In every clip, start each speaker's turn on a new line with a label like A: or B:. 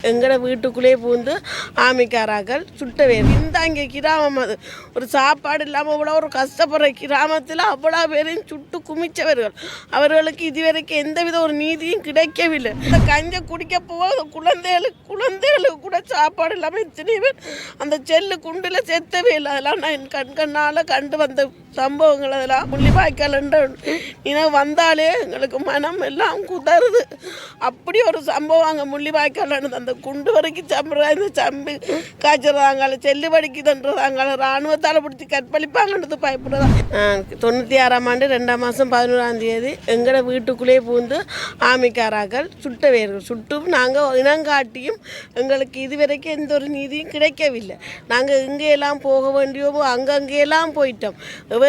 A: எங்கட வீட்டுக்குள்ளே பூந்து ஆமிக்காராக்கள் சுட்டவேர் இந்தாங்க கிராமம். அது ஒரு சாப்பாடு இல்லாமல் இவ்வளோ ஒரு கஷ்டப்படுற கிராமத்தில் அவ்வளோ பேரையும் சுட்டு குமிச்சவர்கள். அவர்களுக்கு இதுவரைக்கும் எந்தவித ஒரு நீதியும் கிடைக்கவில்லை. அந்த கஞ்சை குடிக்க போக குழந்தைகளுக்கு கூட சாப்பாடு இல்லாமல் இத்தனை பேர் அந்த செல்லு குண்டில் செத்தவே இல்லை. அதெல்லாம் நான் என் கண்கண்ணால் கண்டு வந்த சம்பவங்கள். அதெல்லாம் முள்ளிவாய்க்கால் வந்தாலே எங்களுக்கு மனம் எல்லாம் குதறுது. அப்படி ஒரு சம்பவம் அங்கே முள்ளிவாய்க்கால் அந்த குண்டு வரைக்கும் சம்பிரதாயம் சம்பி காய்ச்சறாங்க, செல்லுபடிக்கு தண்டுறாங்க, இராணுவத்தால் பிடிச்சி கற்பழிப்பாங்கன்றது பயப்படுறதா. 96ஆம் ஆண்டு 2ஆம் மாதம் 11ஆம் தேதி எங்களோட வீட்டுக்குள்ளே பூந்து ஆமிக்காராக்கள் சுட்டவேர்கள். சுட்டும் நாங்கள் இனங்காட்டியும் எங்களுக்கு இதுவரைக்கும் எந்த ஒரு நீதியும் கிடைக்கவில்லை. நாங்கள் எங்கேயெல்லாம் போக வேண்டியோமோ அங்கங்கெல்லாம் போயிட்டோம்.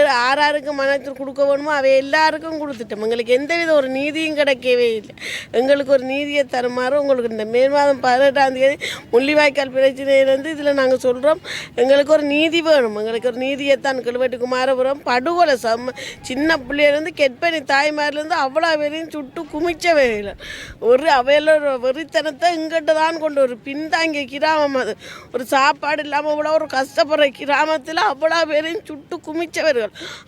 A: யாருக்கு மனத்தில் கொடுக்க வேணுமோ அவை எல்லாருக்கும் கொடுத்துட்டோம். எங்களுக்கு எந்தவித ஒரு நீதியும் கிடைக்கவே இல்லை. எங்களுக்கு ஒரு நீதியை தருமாறு உங்களுக்கு இந்த மே மாதம் 18ஆம் தேதி முள்ளிவாய்க்கால் பிரச்சனையிலேருந்து இதில் நாங்கள் சொல்கிறோம், எங்களுக்கு ஒரு நீதி வேணும். எங்களுக்கு ஒரு நீதியைத்தான் கிழவெட்டு குமாரபுரம் படுகொலை சின்ன பிள்ளையிலேருந்து கெட்பனி தாய்மாரிலேருந்து அவ்வளோ பேரையும் சுட்டு குமிச்சவைகள். ஒரு அவையில வெறித்தனத்தை இங்கிட்ட தான் கொண்டு ஒரு பின்தாங்கிய கிராமம். அது ஒரு சாப்பாடு இல்லாமல் இவ்வளோ ஒரு கஷ்டப்படுற கிராமத்தில் அவ்வளோ பேரையும் சுட்டு குமிச்சவர்கள்.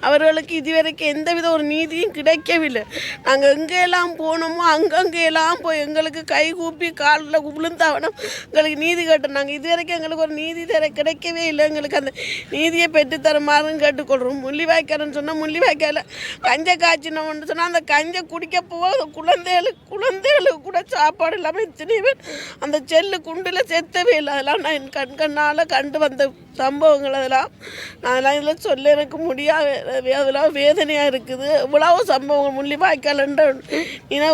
A: அவர்களுக்கு இதுவரைக்கும் எந்தவித ஒரு நீதியும் கிடைக்கவில்லை. நாங்கள் எங்கெல்லாம் போனோமோ அங்கங்கெல்லாம் போய் எங்களுக்கு கை கூப்பி காலில் விழுந்தாவணும் எங்களுக்கு நீதி கேட்டோம். நாங்கள் இதுவரைக்கும் எங்களுக்கு ஒரு நீதி கிடைக்கவே இல்லை. எங்களுக்கு அந்த நீதியை பெற்றுத்தருமாறுன்னு கேட்டுக்கொள்கிறோம். முள்ளிவாய்க்கால்னு சொன்னால் முள்ளிவாய்க்கால கஞ்சை காய்ச்சினோம்னு சொன்னால் அந்த கஞ்சை குடிக்க போக குழந்தைகளுக்கு கூட சாப்பாடு இல்லாமல் இத்தனை பேர் அந்த செல்லு குண்டில் செத்தவே இல்லை. அதெல்லாம் நான் என் கண்கண்ணால் கண்டு வந்த சம்பவங்கள். அதெல்லாம் இதில் சொல்ல எனக்கு முடியாது. அதெல்லாம் வேதனையாக இருக்குது. இவ்வளவு சம்பவங்கள் முள்ளிவாய்க்கால்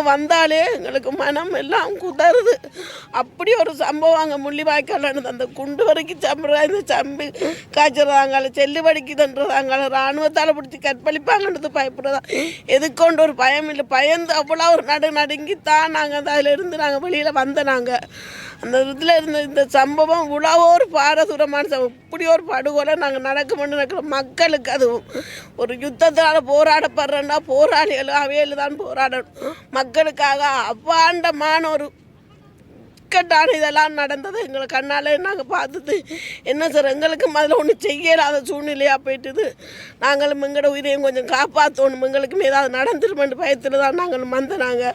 A: வந்தாலே எங்களுக்கு மனம் எல்லாம் குதறுது. அப்படி ஒரு சம்பவம் அங்கே முள்ளிவாய்க்கால் அந்த குண்டு வரைக்கும் சம்பிரதாயம் சம்பி காய்ச்சறாங்க, செல்லுபடிக்கு தண்டுறாங்க, இராணுவத்தால் பிடிச்சி கற்பழிப்பாங்கன்றது பயப்படுறதா. எதுக்கொண்டு ஒரு பயம் இல்லை. பயந்து அவ்வளோ ஒரு நடுங்கித்தான் நாங்கள் அதில் இருந்து நாங்கள் வெளியில் வந்த நாங்கள் அந்த இதில் இருந்த இந்த சம்பவம் இவ்வளோ ஒரு பாரதூரமான சம்பவம். இப்படி ஒரு படுகொலை நாங்கள் நடக்கிற மக்களுக்கு அதுவும் ஒரு யுத்தத்தால் போராடப்படுறேன்னா போராளிகள் அவையில் தான் போராடணும். மக்களுக்காக அவ்வாண்டமான ஒரு இக்கட்டான இதெல்லாம் நடந்தது எங்களை கண்ணாலே நாங்கள் பார்த்தது. என்ன சார் எங்களுக்கு முதல்ல ஒன்றும் செய்யலாத சூழ்நிலையாக போயிட்டுது. நாங்களும் எங்களோட உயிரையும் கொஞ்சம் காப்பாற்றணும். எங்களுக்கும் ஏதாவது நடந்துருமென்று பயத்தில் தான் நாங்கள் வந்தனாங்க.